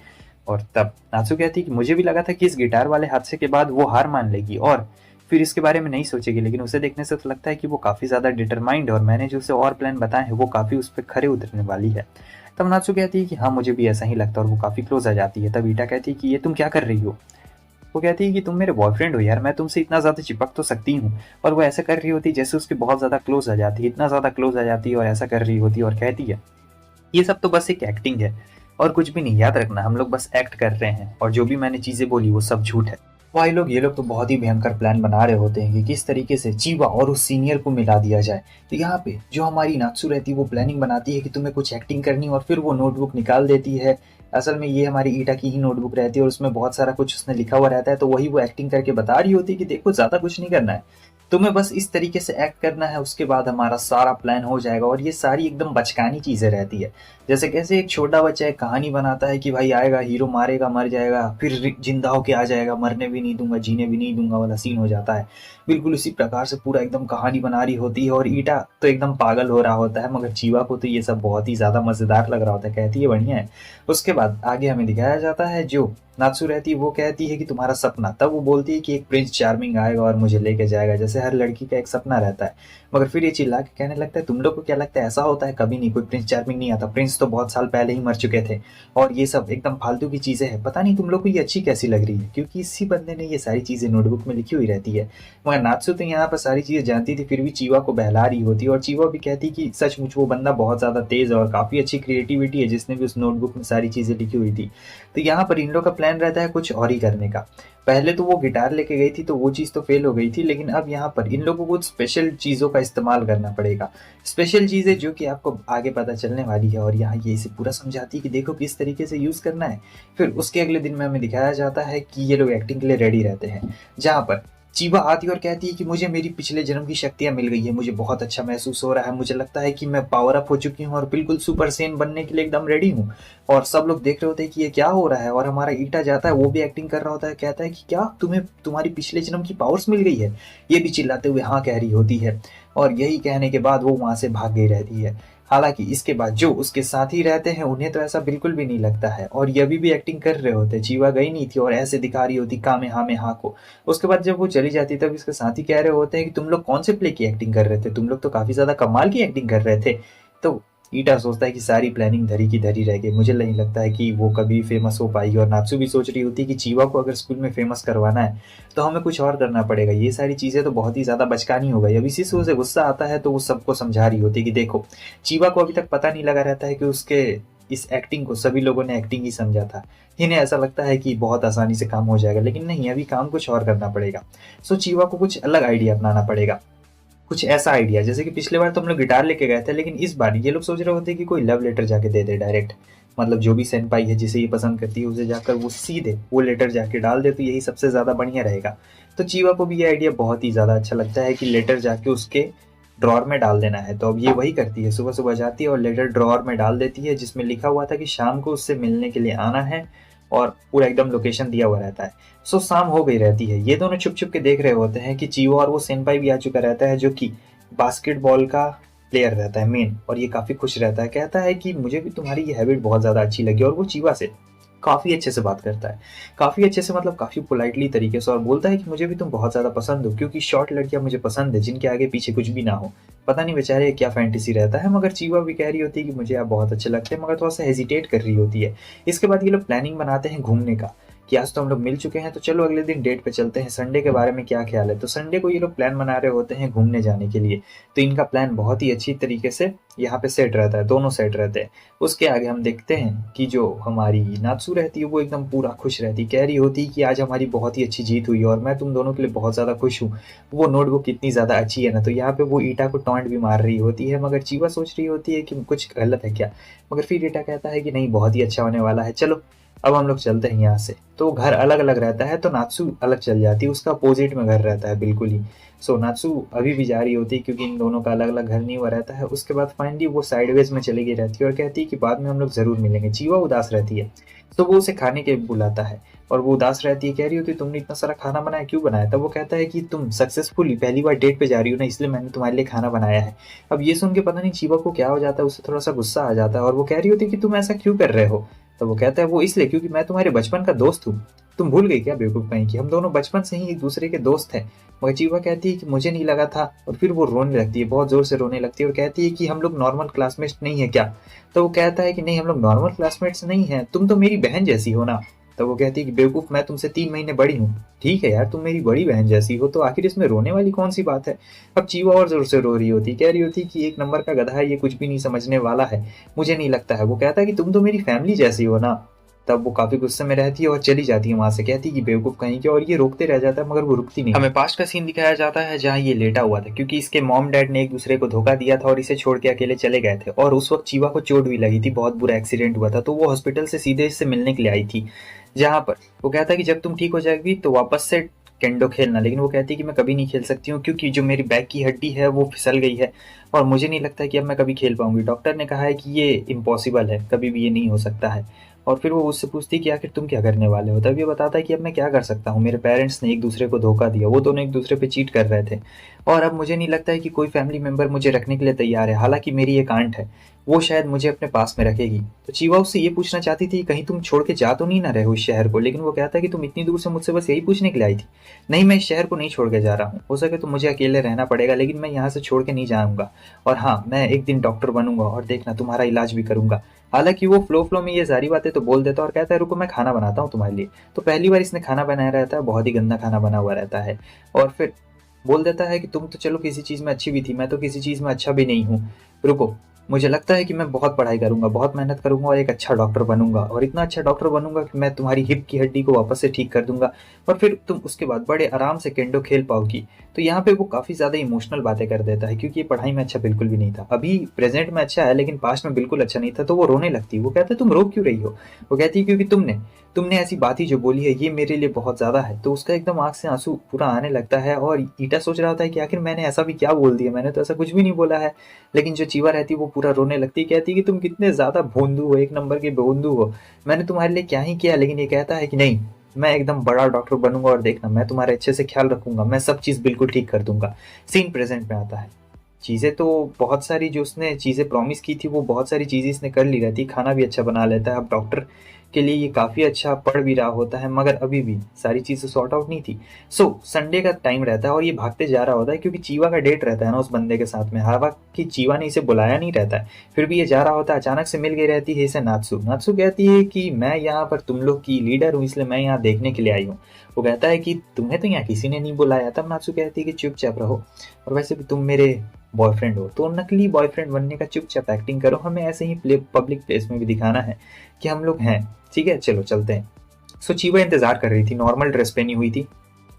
और तब नात्सु कहती है कि मुझे भी लगा था कि इस गिटार वाले हादसे के बाद वो हार मान लेगी और फिर इसके बारे में नहीं सोचेगी, लेकिन उसे देखने से तो लगता है कि वो काफ़ी ज़्यादा डिटरमाइंड है और मैंने जो उसे और प्लान बताए हैं वो काफ़ी उस पर खरे उतरने वाली है। तब नात्सु कहती है कि हाँ, मुझे भी ऐसा ही लगता है, और वो काफ़ी क्लोज आ जाती है। तब ईटा कहती है कि ये तुम क्या कर रही हो? वो कहती है कि तुम मेरे बॉयफ्रेंड हो यार, मैं तुमसे इतना ज़्यादा चिपक तो सकती हूँ। और वो ऐसा कर रही होती जैसे उसके बहुत ज़्यादा क्लोज आ जाती है, इतना ज़्यादा क्लोज आ जाती है और ऐसा कर रही होती और कहती है ये सब तो बस एक एक्टिंग है और कुछ भी नहीं, याद रखना हम लोग बस एक्ट कर रहे हैं और जो भी मैंने चीज़ें बोली वो सब झूठ है। भाई लोग, ये लोग तो बहुत ही भयंकर प्लान बना रहे होते हैं कि किस तरीके से चीवा और उस सीनियर को मिला दिया जाए। तो यहाँ पे जो हमारी नात्सु रहती है वो प्लानिंग बनाती है कि तुम्हें कुछ एक्टिंग करनी, और फिर वो नोटबुक निकाल देती है। असल में ये हमारी ईटा की ही नोटबुक रहती है और उसमें बहुत सारा कुछ उसने लिखा हुआ रहता है, तो वही वो एक्टिंग करके बता रही होती है कि देखो ज़्यादा कुछ नहीं करना है, तुम्हें बस इस तरीके से एक्ट करना है, उसके बाद हमारा सारा प्लान हो जाएगा। और ये सारी एकदम बचकानी चीज़ें रहती है, जैसे कैसे एक छोटा बच्चा एक कहानी बनाता है कि भाई आएगा, हीरो मारेगा, मर जाएगा, फिर जिंदा होके आ जाएगा, मरने भी नहीं दूंगा, जीने भी नहीं दूंगा वाला सीन हो जाता है। बिल्कुल इसी प्रकार से पूरा एकदम कहानी बना रही होती है और ईटा तो एकदम पागल हो रहा होता है, मगर चीवा को तो ये सब बहुत ही ज़्यादा मज़ेदार लग रहा होता है, कहती है बढ़िया है। उसके बाद आगे हमें दिखाया जाता है जो नात्सु रहती है वो कहती है कि तुम्हारा सपना, तब वो बोलती है कि एक प्रिंस चार्मिंग आएगा और मुझे लेके जाएगा, जैसे हर लड़की का एक सपना रहता है। मगर फिर ये चिल्ला के कहने लगता है तुम लोग को क्या लगता है ऐसा होता है? कभी नहीं, कोई प्रिंस चार्मिंग नहीं आता, प्रिंस तो बहुत साल पहले ही मर चुके थे और ये सब एकदम फालतू की चीज़ें हैं। पता नहीं तुम लोग को ये अच्छी कैसी लग रही है, क्योंकि इसी बंदे ने ये सारी चीज़ें नोटबुक में लिखी हुई रहती है। मगर नात्सु तो यहाँ पर सारी चीज़ें जानती थी, फिर भी चीवा को बहला रही होती है और चीवा भी कहती कि सचमुच वो बंदा बहुत ज़्यादा तेज़ और काफ़ी अच्छी क्रिएटिविटी है जिसने भी उस नोटबुक में सारी चीज़ें लिखी हुई थी। तो यहाँ पर इन लोग का प्लान रहता है कुछ और ही करने का। पहले तो वो गिटार लेके गई थी तो वो चीज़ तो फेल हो गई थी, लेकिन अब यहाँ पर इन लोगों को कुछ स्पेशल चीज़ों का इस्तेमाल करना पड़ेगा। स्पेशल चीज़ें जो कि आपको आगे पता चलने वाली है, और यहाँ ये इसे पूरा समझाती है कि देखो किस तरीके से यूज़ करना है। फिर उसके अगले दिन में हमें दिखाया जाता है कि ये लोग एक्टिंग के लिए रेडी रहते हैं, जहाँ पर चीवा आती है और कहती है कि मुझे मेरी पिछले जन्म की शक्तियाँ मिल गई है, मुझे बहुत अच्छा महसूस हो रहा है, मुझे लगता है कि मैं पावर अप हो चुकी हूँ और बिल्कुल सुपर सेन बनने के लिए एकदम रेडी हूँ। और सब लोग देख रहे होते हैं कि ये क्या हो रहा है, और हमारा ईटा जाता है, वो भी एक्टिंग कर रहा होता है, कहता है कि क्या तुम्हें तुम्हारी पिछले जन्म की पावर्स मिल गई है? ये भी चिल्लाते हुए हाँ कह रही होती है, और यही कहने के बाद वो वहां से भाग गई रहती है। हालांकि इसके बाद जो उसके साथ ही रहते हैं उन्हें तो ऐसा बिल्कुल भी नहीं लगता है, और ये अभी भी एक्टिंग कर रहे होते। चीवा गई नहीं थी और ऐसे दिखा रही होती कामे हाँ में हाँ को। उसके बाद जब वो चली जाती तब इसके साथी कह रहे होते हैं कि तुम लोग कौन से प्ले की एक्टिंग कर रहे थे, तुम लोग तो काफी ज्यादा कमाल की एक्टिंग कर रहे थे। तो ईटा सोचता है कि सारी प्लानिंग धरी की धरी रह गई, मुझे नहीं लगता है कि वो कभी फेमस हो पाएगी। और नात्सु भी सोच रही होती है कि चीवा को अगर स्कूल में फेमस करवाना है तो हमें कुछ और करना पड़ेगा, ये सारी चीजें तो बहुत ही ज्यादा बचकानी हो गई। अब इसी से उसे गुस्सा आता है तो वो सबको समझा रही होती है कि देखो, चीवा को अभी तक पता नहीं लगा रहता है कि उसके इस एक्टिंग को सभी लोगों ने एक्टिंग ही समझा था। इन्हें ऐसा लगता है कि बहुत आसानी से काम हो जाएगा, लेकिन नहीं, अभी काम कुछ और करना पड़ेगा। सो चीवा को कुछ अलग आइडिया अपनाना पड़ेगा, कुछ ऐसा आइडिया जैसे कि पिछले बार तो हम लोग गिटार लेके गए थे, लेकिन इस बार ये लोग सोच रहे होते हैं कि कोई लव लेटर जाके दे दे डायरेक्ट, मतलब जो भी सेनपाई है जिसे ये पसंद करती है उसे जाकर वो सीधे वो लेटर जाके डाल दे, तो यही सबसे ज्यादा बढ़िया रहेगा। तो चीवा को भी ये आइडिया बहुत ही ज्यादा अच्छा लगता है कि लेटर जाके उसके ड्रॉर में डाल देना है। तो अब ये वही करती है, सुबह सुबह जाती है और लेटर ड्रॉर में डाल देती है जिसमें लिखा हुआ था कि शाम को उससे मिलने के लिए आना है, और पूरा एकदम लोकेशन दिया हुआ रहता है। सो शाम हो गई रहती है, ये दोनों छुप छुप के देख रहे होते हैं कि चीवा और वो सेनपाई भी आ चुका रहता है जो कि बास्केटबॉल का प्लेयर रहता है मेन, और ये काफी खुश रहता है, कहता है कि मुझे भी तुम्हारी ये हैबिट बहुत ज्यादा अच्छी लगी। और वो चीवा से काफी अच्छे से बात करता है, काफी अच्छे से मतलब काफी पोलाइटली तरीके से, और बोलता है कि मुझे भी तुम बहुत ज्यादा पसंद हो, क्योंकि शॉर्ट लड़कियां मुझे पसंद है जिनके आगे पीछे कुछ भी ना हो। पता नहीं बेचारे क्या फैंटेसी रहता है, मगर चीवा भी कह रही होती है कि मुझे आप बहुत अच्छे लगते हैं, मगर थोड़ा सा हेजिटेट कर रही होती है। इसके बाद ये लोग प्लानिंग बनाते हैं घूमने का कि आज तो हम लोग मिल चुके हैं तो चलो अगले दिन डेट पे चलते हैं, संडे के बारे में क्या ख्याल है। तो संडे को ये लोग प्लान बना रहे होते हैं घूमने जाने के लिए। तो इनका प्लान बहुत ही अच्छी तरीके से यहाँ पे सेट रहता है, दोनों सेट रहते हैं। उसके आगे हम देखते हैं कि जो हमारी नात्सु रहती है वो एकदम पूरा खुश रहती, कह रही होती कि आज हमारी बहुत ही अच्छी जीत हुई और मैं तुम दोनों के लिए बहुत ज्यादा खुश हूँ, वो नोटबुक इतनी ज्यादा अच्छी है ना। तो यहाँ पे वो ईटा को टॉन्ट भी मार रही होती है, मगर चीवा सोच रही होती है कि कुछ गलत है क्या, मगर फिर ईटा कहता है कि नहीं, बहुत ही अच्छा होने वाला है, चलो अब हम लोग चलते हैं यहाँ से। तो घर अलग अलग रहता है, तो नात्सु अलग चल जाती है, उसका अपोजिट में घर रहता है बिल्कुल ही। सो नात्सु अभी भी जा रही होती है क्योंकि इन दोनों का अलग अलग घर नहीं हुआ रहता है। उसके बाद फाइनली वो साइडवेज में चली गई रहती है और कहती है कि बाद में हम लोग जरूर मिलेंगे। जीवा उदास रहती है, तो वो उसे खाने के बुलाता है और वो उदास रहती है, कह रही होती है तुमने इतना सारा खाना बनाया, क्यों बनाया? तब वो कहता है कि तुम सक्सेसफुली पहली बार डेट पे जा रही हो ना, इसलिए मैंने तुम्हारे लिए खाना बनाया है। अब ये सुन के पता नहीं जीवा को क्या हो जाता है, उसे थोड़ा सा गुस्सा आ जाता है और वो कह रही होती है कि तुम ऐसा क्यों कर रहे हो? तो वो कहता है वो इसलिए क्योंकि मैं तुम्हारे बचपन का दोस्त हूँ। तुम भूल गई क्या बेवकूफ कहीं की, हम दोनों बचपन से ही एक दूसरे के दोस्त हैं। मगर जीवा कहती है कि मुझे नहीं लगा था, और फिर वो रोने लगती है, बहुत जोर से रोने लगती है और कहती है कि हम लोग नॉर्मल क्लासमेट्स नहीं है क्या? तो वो कहता है कि नहीं, हम लोग नॉर्मल क्लासमेट्स नहीं है, तुम तो मेरी बहन जैसी हो ना। तो वो कहती है कि बेवकूफ, मैं तुमसे 3 महीने बड़ी हूँ। ठीक है यार, तुम मेरी बड़ी बहन जैसी हो, तो आखिर इसमें रोने वाली कौन सी बात है? अब जीवा और जोर से रो रही होती, कह रही होती कि एक नंबर का गधा है, ये कुछ भी नहीं समझने वाला है, मुझे नहीं लगता है। वो कहता है कि तुम तो मेरी फैमिली जैसी हो ना। तब वो काफी गुस्से में रहती है और चली जाती है वहां से, कहती है कि बेवकूफ कहीं के, और ये रोकते रह जाता है मगर वो रुकती नहीं। हमें पास्ट का सीन दिखाया जाता है जहाँ ये लेटा हुआ था, क्योंकि इसके मॉम डैड ने एक दूसरे को धोखा दिया था और इसे छोड़ के अकेले चले गए थे, और उस वक्त चीवा को चोट भी लगी थी, बहुत बुरा एक्सीडेंट हुआ था, तो वो हॉस्पिटल से सीधे इससे मिलने के लिए आई थी। जहाँ पर वो कहता है कि जब तुम ठीक हो जाएगी तो वापस से केंडो खेलना, लेकिन वो कहती है कि मैं कभी नहीं खेल सकती हूँ क्योंकि जो मेरी बैक की हड्डी है वो फिसल गई है और मुझे नहीं लगता है कि अब मैं कभी खेल पाऊंगी। डॉक्टर ने कहा है कि ये इम्पॉसिबल है, कभी भी ये नहीं हो सकता है। और फिर वो उससे पूछती है कि आखिर तुम क्या करने वाले हो? तब ये बताता है कि अब मैं क्या कर सकता हूँ, मेरे पेरेंट्स ने एक दूसरे को धोखा दिया, वो दोनों एक दूसरे पे चीट कर रहे थे और अब मुझे नहीं लगता है कि कोई फैमिली मेंबर मुझे रखने के लिए तैयार है। हालांकि मेरी एक आंट है, वो शायद मुझे अपने पास में रखेगी। तो चीवा उससे ये पूछना चाहती थी कहीं तुम छोड़ के जा तो नहीं ना रहे हो इस शहर को, लेकिन वो कहता है कि तुम इतनी दूर से मुझसे बस यही पूछने के लिए आई थी। नहीं, मैं इस शहर को नहीं छोड़ के जा रहा हूँ, हो सके तो मुझे अकेले रहना पड़ेगा, लेकिन मैं यहाँ से छोड़ के नहीं जाऊंगा। और हाँ, मैं एक दिन डॉक्टर बनूंगा और देखना तुम्हारा इलाज भी करूंगा। हालांकि वो फ्लो फ्लो में ये सारी बातें तो बोल देता और कहता है रुको मैं खाना बनाता हूँ तुम्हारे लिए। तो पहली बार इसने खाना बनाया रहता है, बहुत ही गंदा खाना बना हुआ रहता है, और फिर बोल देता है कि तुम तो चलो किसी चीज में अच्छी भी थी, मैं तो किसी चीज में अच्छा भी नहीं हूँ। रुको, मुझे लगता है कि मैं बहुत पढ़ाई करूंगा, बहुत मेहनत करूंगा और एक अच्छा डॉक्टर बनूंगा, और इतना अच्छा डॉक्टर बनूंगा कि मैं तुम्हारी हिप की हड्डी को वापस से ठीक कर दूंगा और फिर तुम उसके बाद बड़े आराम से केंडो खेल पाओगी। तो यहाँ पे वो काफी ज्यादा इमोशनल बातें कर देता है क्योंकि ये पढ़ाई में अच्छा बिल्कुल भी नहीं था। अभी प्रेजेंट में अच्छा है लेकिन पास्ट में बिल्कुल अच्छा नहीं था, तो वो रोने लगती है। वो कहता है तुम रो क्यों रही हो? वो कहती है क्योंकि तुमने तुमने ऐसी बात ही जो बोली है ये मेरे लिए बहुत ज्यादा है। तो उसका एकदम आंख से आंसू पूरा आने लगता है और ईटा सोच रहा होता है कि आखिर मैंने ऐसा भी क्या बोल दिया, मैंने तो ऐसा कुछ भी नहीं बोला है। लेकिन जो चीवा रहती है वो पूरा रोने लगती है, कहती है कि तुम कितने ज्यादा भोंदू हो, एक नंबर के भोंदू हो, मैंने तुम्हारे लिए क्या ही किया। लेकिन ये कहता है कि नहीं, मैं एकदम बड़ा डॉक्टर बनूंगा और देखना मैं तुम्हारे अच्छे से ख्याल रखूंगा, मैं सब चीज बिल्कुल ठीक कर दूंगा। सीन प्रेजेंट में आता है। चीजें तो बहुत सारी जो उसने चीजें प्रॉमिस की थी वो बहुत सारी चीजें इसने कर ली रहती, खाना भी अच्छा बना लेता है, अब डॉक्टर के लिए ये काफी अच्छा पढ़ भी रहा होता है, मगर अभी भी सारी चीजें सॉर्ट आउट नहीं थी। संडे का टाइम रहता है और ये भागते जा रहा होता है क्योंकि चीवा का डेट रहता है ना उस बंदे के साथ में। हालांकि चीवा ने इसे बुलाया नहीं रहता है, फिर भी ये जा रहा होता है। अचानक से मिल गई रहती है इसे नात्सु। नात्सु कहती है कि मैं यहाँ पर तुम लोग की लीडर हूँ, इसलिए मैं यहाँ देखने के लिए आई हूँ। वो कहता है कि तुम्हें तो यहाँ किसी ने नहीं बुलाया। तब नात्सु कहती है कि चुपचाप रहो, और वैसे भी तुम मेरे बॉयफ्रेंड हो, तो नकली बॉयफ्रेंड बनने का चुपचाप एक्टिंग करो, हमें ऐसे ही पब्लिक प्लेस में भी दिखाना है कि हम लोग हैं। ठीक है, चलो चलते हैं। चीवा इंतजार कर रही थी, नॉर्मल ड्रेस पहनी हुई थी,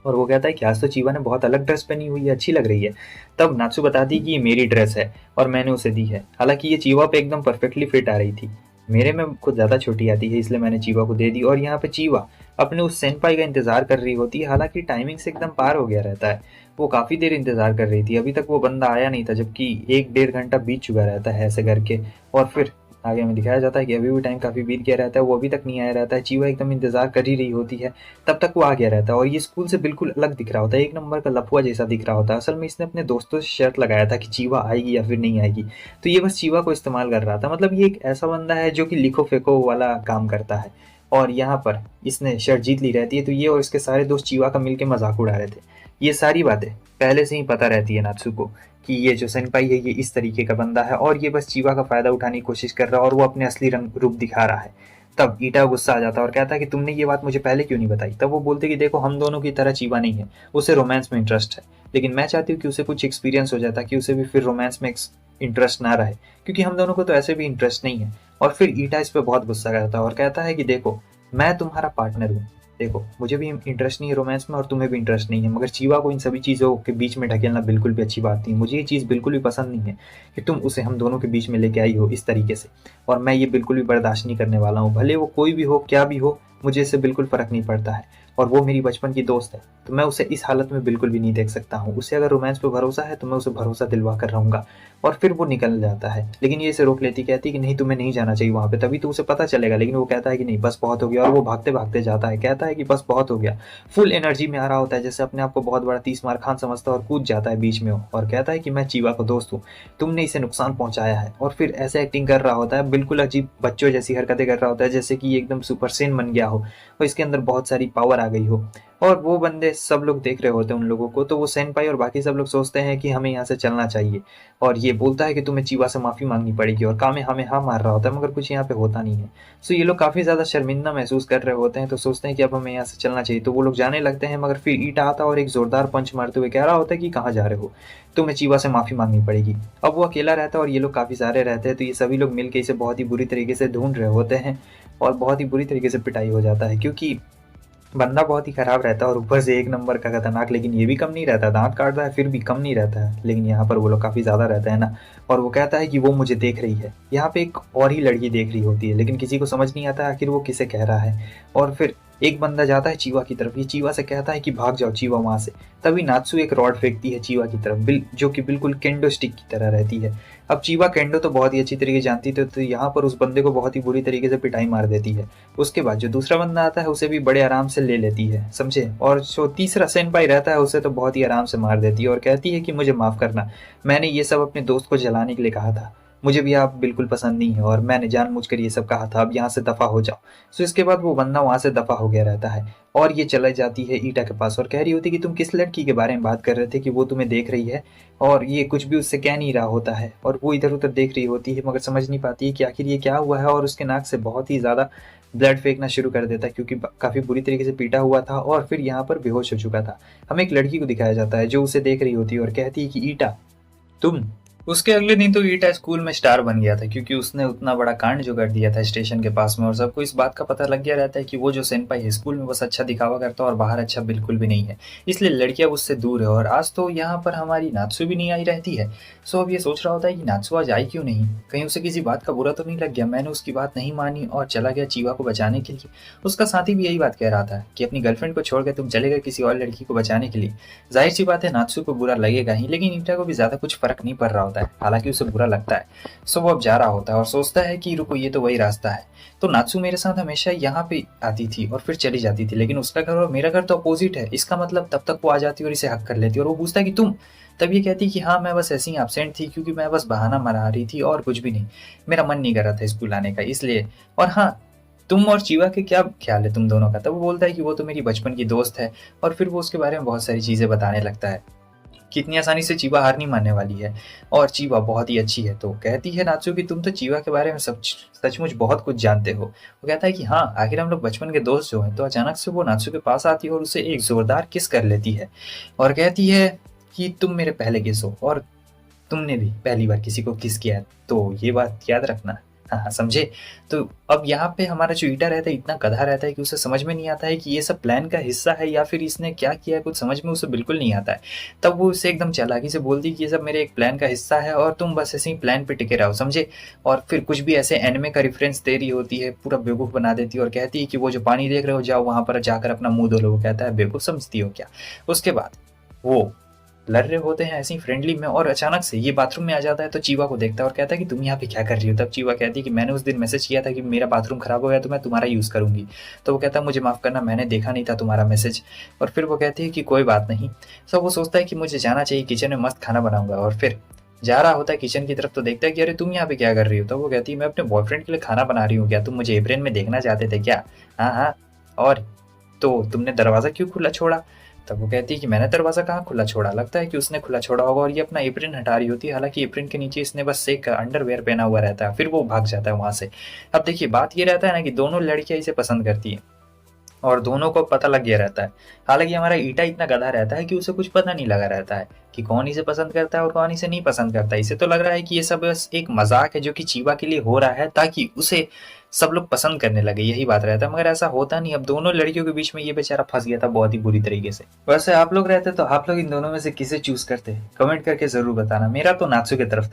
और वो कहता है कि आज तो चीवा ने बहुत अलग ड्रेस पहनी हुई है, अच्छी लग रही है। तब नात्सु बताती कि ये मेरी ड्रेस है और मैंने उसे दी है। हालांकि ये चीवा पे एकदम परफेक्टली फिट आ रही थी, मेरे में कुछ ज्यादा छोटी आती है इसलिए मैंने चीवा को दे दी। और यहाँ पे चीवा अपने उस सेनपाई का इंतजार कर रही होती है, हालांकि टाइमिंग से एकदम पार हो गया रहता है। वो काफी देर इंतजार कर रही थी, अभी तक वो बंदा आया नहीं था, जबकि 1-1.5 घंटा बीत चुका रहता है ऐसे करके। और फिर आगे में दिखाया जाता है कि अभी भी टाइम काफी बीत गया रहता है, वो अभी तक नहीं आया रहता है। चीवा एकदम इंतजार कर ही रही होती है, तब तक वो आ गया रहता है और ये स्कूल से बिल्कुल अलग दिख रहा होता है, एक नंबर का लफुआ जैसा दिख रहा होता है। असल में इसने अपने दोस्तों से शर्त लगाया था कि चीवा आएगी या फिर नहीं आएगी, तो ये बस चीवा को इस्तेमाल कर रहा था। मतलब ये एक ऐसा बंदा है जो कि लिखो फेंको वाला काम करता है, और यहाँ पर इसने शर्त जीत ली रहती है, तो ये और इसके सारे दोस्त चीवा का मिलके मजाक उड़ा रहे थे। ये सारी बातें पहले से ही पता रहती है नात्सु को कि ये जो सेनपाई है ये इस तरीके का बंदा है और ये बस चीवा का फायदा उठाने की कोशिश कर रहा है और वो अपने असली रंग रूप दिखा रहा है। तब ईटा गुस्सा आ जाता है और कहता है कि तुमने ये बात मुझे पहले क्यों नहीं बताई। तब वो बोलते कि देखो हम दोनों की तरह चीवा नहीं है, उसे रोमांस में इंटरेस्ट है, लेकिन मैं चाहती हूँ कि उसे कुछ एक्सपीरियंस हो जाता कि उसे भी फिर रोमांस में इंटरेस्ट ना रहे, क्योंकि हम दोनों को तो ऐसे भी इंटरेस्ट नहीं है। और फिर ईटा इस पर बहुत गुस्सा करता है और कहता है कि देखो मैं तुम्हारा पार्टनर हूँ, देखो मुझे भी इंटरेस्ट नहीं है रोमांस में और तुम्हें भी इंटरेस्ट नहीं है, मगर चीवा को इन सभी चीज़ों के बीच में ढकेलना बिल्कुल भी अच्छी बात नहीं। मुझे ये चीज़ बिल्कुल भी पसंद नहीं है कि तुम उसे हम दोनों के बीच में लेके आई हो इस तरीके से, और मैं ये बिल्कुल भी बर्दाश्त नहीं करने वाला हूँ। भले वो कोई भी हो, क्या भी हो, मुझे इससे बिल्कुल फ़र्क नहीं पड़ता है। और वो मेरी बचपन की दोस्त है, तो मैं उसे इस हालत में बिल्कुल भी नहीं देख सकता हूँ। उसे अगर रोमांस पे भरोसा है तो मैं उसे भरोसा दिलवा कर रहूँगा। और फिर वो निकल जाता है, लेकिन ये इसे रोक लेती, कहती है कि नहीं तुम्हें नहीं जाना चाहिए वहाँ पे, तभी तो उसे पता चलेगा। लेकिन वो कहता है कि नहीं बस बहुत हो गया, और वो भागते भागते जाता है, कहता है कि बस बहुत हो गया। फुल एनर्जी में आ रहा होता है, जैसे अपने आप को बहुत बड़ा 30 मार खान समझता है, और कूद जाता है बीच में और कहता है कि मैं चीवा का दोस्त हूँ, तुमने इसे नुकसान पहुंचाया है। और फिर ऐसे एक्टिंग कर रहा होता है, बिल्कुल अजीब बच्चों जैसी हरकतें कर रहा होता है, जैसे कि ये एकदम सुपर सेन बन गया हो और इसके अंदर बहुत सारी पावर आ गई हो। और वो बंदे सब लोग देख रहे होते हैं उन लोगों को, तो वो सेनपाई और बाकी सब लोग सोचते हैं कि हमें यहाँ से चलना चाहिए। और ये बोलता है कि तुम्हें चीवा से माफ़ी मांगनी पड़ेगी, और कामे हमें हाँ मार रहा होता है, मगर कुछ यहाँ पे होता नहीं है। सो ये लोग काफ़ी ज़्यादा शर्मिंदा महसूस कर रहे होते हैं, तो सोचते हैं कि अब हमें यहाँ से चलना चाहिए। तो वो लोग जाने लगते हैं, मगर फिर ईटा आता और एक ज़ोरदार पंच मारते हुए कह रहा होता है कि कहाँ जा रहे हो, तुम्हें चीवा से माफ़ी मांगनी पड़ेगी। अब वो अकेला रहता है और ये लोग काफ़ी सारे रहते हैं, तो ये सभी लोग मिलकर इसे बहुत ही बुरी तरीके से ढूंढ रहे होते हैं, और बहुत ही बुरी तरीके से पिटाई हो जाता है, क्योंकि बंदा बहुत ही खराब रहता है और ऊपर से एक नंबर का खतरनाक। लेकिन ये भी कम नहीं रहता, दांत काटता है फिर भी कम नहीं रहता है, लेकिन यहाँ पर वो लोग काफ़ी ज़्यादा रहते हैं ना। और वो कहता है कि वो मुझे देख रही है। यहाँ पे एक और ही लड़की देख रही होती है, लेकिन किसी को समझ नहीं आता आखिर वो किसे कह रहा है। और फिर एक बंदा जाता है चीवा की तरफ, ये चीवा से कहता है कि भाग जाओ चीवा वहाँ से। तभी नात्सु एक रॉड फेंकती है चीवा की तरफ, जो कि बिल्कुल केंडो स्टिक की तरह रहती है। अब चीवा केंडो तो बहुत ही अच्छी तरीके जानती थी, तो यहाँ पर उस बंदे को बहुत ही बुरी तरीके से पिटाई मार देती है। उसके बाद जो दूसरा बंदा आता है उसे भी बड़े आराम से ले लेती है, समझे। और जो तीसरा सेनपाई रहता है उसे तो बहुत ही आराम से मार देती है और कहती है कि मुझे माफ़ करना, मैंने ये सब अपने दोस्त को जलाने के लिए कहा था, मुझे भी आप बिल्कुल पसंद नहीं है और मैंने जानबूझकर ये सब कहा था, अब यहाँ से दफ़ा हो जाओ। सो इसके बाद वो बंदा वहाँ से दफ़ा हो गया रहता है, और ये चला जाती है ईटा के पास और कह रही होती कि तुम किस लड़की के बारे में बात कर रहे थे कि वो तुम्हें देख रही है। और ये कुछ भी उससे कह नहीं रहा होता है, और वो इधर उधर देख रही होती है, मगर समझ नहीं पाती है कि आखिर ये क्या हुआ है। और उसके नाक से बहुत ही ज़्यादा ब्लड फेंकना शुरू कर देता है, क्योंकि काफ़ी बुरी तरीके से पीटा हुआ था और फिर यहाँ पर बेहोश हो चुका था। हमें एक लड़की को दिखाया जाता है जो उसे देख रही होती है और कहती है कि ईटा तुम। उसके अगले दिन तो ईटा स्कूल में स्टार बन गया था, क्योंकि उसने उतना बड़ा कांड जो कर दिया था स्टेशन के पास में, और सबको इस बात का पता लग गया रहता है कि वो जो सेनपाई है स्कूल में बस अच्छा दिखावा करता है और बाहर अच्छा बिल्कुल भी नहीं है, इसलिए लड़कियां उससे दूर है। और आज तो यहाँ पर हमारी नात्सु भी नहीं आई रहती है। सो अब ये सोच रहा होता है कि नात्सु आज आई क्यों नहीं, कहीं उसे किसी बात का बुरा तो नहीं लग गया, मैंने उसकी बात नहीं मानी और चला गया चीवा को बचाने के लिए। उसका साथी भी यही बात कह रहा था कि अपनी गर्लफ्रेंड को छोड़कर तुम चले गए किसी और लड़की को बचाने के लिए। जाहिर सी बात है नात्सु को बुरा लगेगा ही, लेकिन ईटा को भी ज्यादा कुछ फर्क नहीं पड़ रहा होता है, हालांकि उसे बुरा लगता है। सो वो अब जा रहा होता है और सोचता है कि रुको ये तो वही रास्ता है, तो नात्सु मेरे साथ हमेशा यहाँ पे आती थी और फिर चली जाती थी, लेकिन उसका घर और मेरा घर तो अपोजिट है, इसका मतलब तब तक वो आ जाती और इसे हक कर लेती और वो पूछता है कि तुम। तब ये कहती कि हाँ मैं बस ऐसी ही एब्सेंट थी, क्योंकि मैं बस बहाना मरा रही थी और कुछ भी नहीं, मेरा मन नहीं कर रहा था स्कूल आने का इसलिए। और हाँ, तुम और चीवा के क्या ख्याल है तुम दोनों का। तब वो बोलता है कि वो तो मेरी बचपन की दोस्त है, और फिर वो उसके बारे में बहुत सारी चीजें बताने लगता है, कितनी आसानी से चीवा हार नहीं मानने वाली है और चीवा बहुत ही अच्छी है। तो कहती है नात्सु कि तुम तो चीवा के बारे में सचमुच बहुत कुछ जानते हो। वो कहता है कि हाँ आखिर हम लोग बचपन के दोस्त जो हैं। तो अचानक से वो नात्सु के पास आती है और उसे एक जोरदार किस कर लेती है और कहती है कि तुम मेरे पहले किस हो और तुमने भी पहली बार किसी को किस किया है, तो ये बात याद रखना। हाँ हाँ समझे। तो अब यहाँ पे हमारा जो ईटा रहता है इतना गधा रहता है कि उसे समझ में नहीं आता है कि ये सब प्लान का हिस्सा है या फिर इसने क्या किया है, कुछ समझ में उसे बिल्कुल नहीं आता है। तब वो उसे एकदम चालाकी से बोलती कि ये सब मेरे एक प्लान का हिस्सा है और तुम बस ऐसे ही प्लान पे टिके रहो, समझे। और फिर कुछ भी ऐसे एनिमे का रेफरेंस दे रही होती है, पूरा बेवकूफ़ बना देती है और कहती है कि वो जो पानी देख रहे हो जाओ वहाँ पर जाकर अपना मुंह धो लो। वो कहता है बेवकूफ़ समझती हो क्या। उसके बाद वो लड़ रहे होते हैं ऐसी फ्रेंडली में, और अचानक से ये बाथरूम में आ जाता है तो चीवा को देखता है और कहता है कि तुम यहाँ पे क्या कर रही हो। तब चीवा कहती है कि मैंने उस दिन मैसेज किया था कि मेरा बाथरूम खराब हो गया तो मैं तुम्हारा यूज़ करूंगी। तो वो कहता है मुझे माफ़ करना, मैंने देखा नहीं था तुम्हारा मैसेज। और फिर वो कहती है कि कोई बात नहीं। सब वो सोचता है कि मुझे जाना चाहिए, किचन में मस्त खाना बनाऊंगा। और फिर जा रहा होता है किचन की तरफ तो देखता है कि अरे तुम यहाँ पे क्या कर रही हो। तो वो कहती है मैं अपने बॉयफ्रेंड के लिए खाना बना रही हूँ, क्या तुम मुझे एप्रेन में देखना चाहते थे क्या। हाँ हाँ, और तो तुमने दरवाज़ा क्यों खुला छोड़ा। तब वो कहती है कि मैंने दरवाज़ा कहाँ खुला छोड़ा, लगता है कि उसने खुला छोड़ा होगा। और ये अपना एप्रिन हटा रही होती है, हालांकि एप्रिन के नीचे इसने बस एक अंडरवेयर पहना हुआ रहता है। फिर वो भाग जाता है वहाँ से। अब देखिए बात ये रहता है ना कि दोनों लड़कियाँ इसे पसंद करती हैं और दोनों को पता लग गया रहता है। हालांकि हमारा ईटा इतना गधा रहता है कि उसे कुछ पता नहीं लगा रहता है कि कौन इसे पसंद करता है और कौन इसे नहीं पसंद करता है। इसे तो लग रहा है कि ये सब बस एक मजाक है जो कि चीवा के लिए हो रहा है, ताकि उसे सब लोग पसंद करने लगे, यही बात रहता है। मगर ऐसा होता नहीं, अब दोनों लड़कियों के बीच में ये बेचारा फंस गया था बहुत ही बुरी तरीके से। वैसे आप लोग रहते तो आप लोग इन दोनों में से किसे चूज करते? कमेंट करके जरूर बताना। मेरा तो नात्सु की तरफ